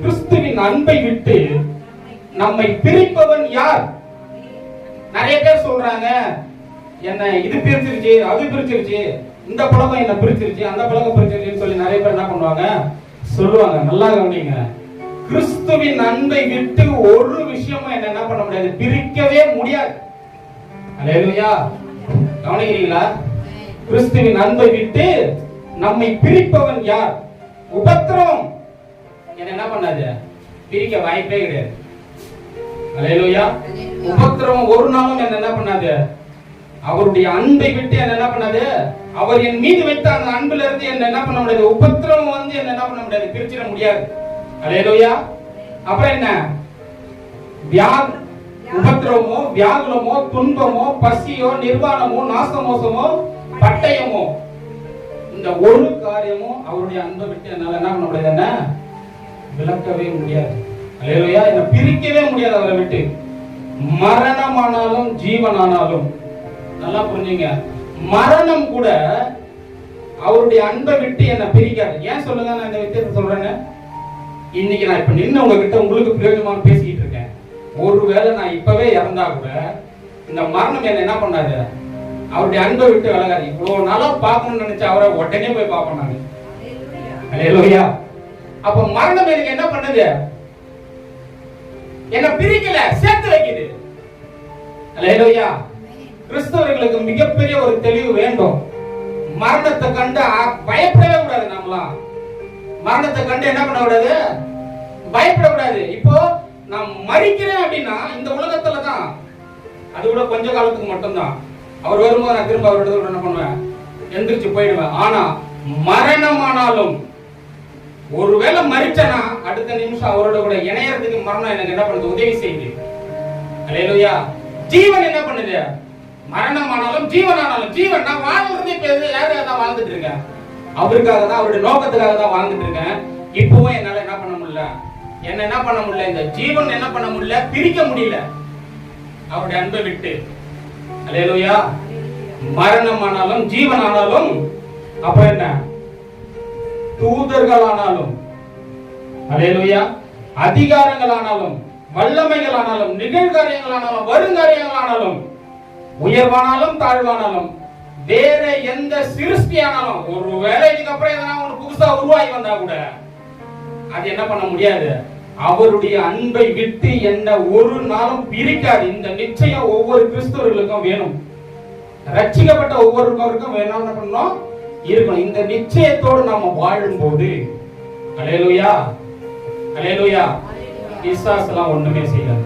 கிறிஸ்துவின் அன்பை விட்டு நம்மை பிரிப்பவன் யார்? நிறைய பேர் சொல்றாங்க, என்ன இது பிரிச்சிருச்சு, அது பிரிச்சிருச்சு, இந்த பழக்கம் என்ன பிரிச்சிருச்சு, அந்த பழக்கம் பிரிச்சிருச்சுன்னு சொல்லி நிறைய பேர் என்ன பண்ணுவாங்க, சொல்லுவாங்க. நல்லா கவனிங்க, கிறிஸ்துவின் அன்பை விட்டு ஒரு விஷயமும் என்ன பண்ண முடியாது, பிரிக்கவே முடியாது. அல்லேலூயா. கவனிக்கிறீங்களா? கிறிஸ்துவின் அன்பை விட்டு நம்மை பிரிப்பவன் யார்? உபத்திரவம் என்ன பண்ணாது, பிரிக்க வாய்ப்பே கிடையாது. அல்லேலூயா. உபத்திரவம் ஒரு நாளும் என்ன பண்ணாது, அவருடைய அன்பை விட்டு என்ன பண்ணாது, அவர் என் மீது வைத்த அந்த அன்புல இருந்து என்ன பண்ண முடியாது, உபத்திரவம் வந்து என்ன பண்ண முடியாது, பிரிச்சிட முடியாது. அல்லேலூயா. அப்புறம் என்ன, உபத்திரவமோ, வியாகுலமோ, துன்பமோ, பசியோ, நிர்வாணமோ, நாசமோசமோ, பட்டயமோ, இந்த ஒரு காரியமும் அவருடைய அன்பை விட்டு என்னால என்ன பண்ண முடியாது, என்ன விளக்கவே முடியாது. அல்லேலூயா. என்ன பிரிக்கவே முடியாது அவரை விட்டு. மரணமானாலும் ஜீவனானாலும், நல்லா புரிஞ்சுங்க, மரணம் கூட அவருடைய அன்பை விட்டு என்ன பிரிக்காது. ஏன் சொல்லுங்க, நான் இந்த வித்தியாசத்தை சொல்றேன்னு. இன்னைக்கு நான் இப்ப நின்று உங்ககிட்ட உங்களுக்கு பிரயோஜனமா பேசிக்கிட்டு இருக்கேன். ஒருவேளை நான் இப்பவே இறந்தா கூட இந்த மரணம் என்ன பண்ணாது, அவருடைய அன்பை விட்டு விலகாது. இவ்வளவு நாளா பார்க்கணும்னு நினைச்ச அவரை உடனே போய் பார்ப்போம் நாங்க. அல்லேலூயா. அப்ப மரணம் எனக்கு என்ன பண்ணுது, என்ன பிரிக்கல, சேர்த்து வைக்குது. அல்லேலூயா. கிறிஸ்தவர்களுக்கு மிகப்பெரிய ஒரு தெளிவு வேண்டும். மரணத்தை கண்டு பயப்படவே கூடாது. நம்மளாம் மரணத்தை கண்டு என்ன பண்ண கூடாது, பயப்படக்கூடாது. இப்போ நான் மரிக்கிறேன் அப்படின்னா இந்த உலகத்துல தான், அது கூட கொஞ்ச காலத்துக்கு மட்டும்தான். அவர் வரும்போது நான் திரும்ப அவரோட என்ன பண்ணுவேன், எந்திரிச்சு போயிடுவேன். ஆனா மரணமானாலும், ஒருவேளை மரிச்சனா அடுத்த நிமிஷம் அவரோட கூட இணையறதுக்கு மரணம் எனக்கு என்ன பண்ணுது, உதவி செய்யுது. அல்லேலூயா. ஜீவன் என்ன பண்ணுது, மரணமானாலும் ஜீவனானாலும், ஜீவன் நான் வாழ்றதே யாருக்காக தான் வாழ்ந்துட்டு இருக்கேன், அவருக்காக தான், அவருடைய நோக்கத்துக்காக தான் வாழ்ந்துட்டு இருக்கேன். இப்பவும் என்னால என்ன பண்ண முடியல, என்ன பண்ண முடியல, இந்த ஜீவன் என்ன பண்ண முடியல, பிரிக்க முடியல அவருடைய அன்பை விட்டு. அல்லேலூயா. மரணமானாலும் ஜீவனானாலும், அப்புறம் என்ன, தூதர்களானாலும், அல்லேலூயா, அதிகாரங்களானாலும், வல்லமைகளானாலும், நிகழ்காரியங்களானாலும், வருங்காரியங்களானாலும், உயர்வானாலும் தாழ்வானாலும், வேற எந்த சிருஷ்டியானாலும், ஒருவேளை இதுக்கு அப்புறம் எதனா ஒன்று புதுசா உருவாகி வந்தா கூட அது என்ன பண்ண முடியாது, அவருடைய அன்பை விட்டு என்ன ஒரு நாளும் பிரிக்காது. இந்த நிச்சயம் ஒவ்வொரு கிறிஸ்தவர்களுக்கும் வேணும். ரட்சிக்கப்பட்ட ஒவ்வொருவருக்கும் வேணும், என்ன பண்ணணும், இருக்கணும். இந்த நிச்சயத்தோடு நாம வாழும்போது, அல்லேலூயா, அல்லேலூயா, பிசாசு எல்லாம் ஒண்ணுமே செய்யாது.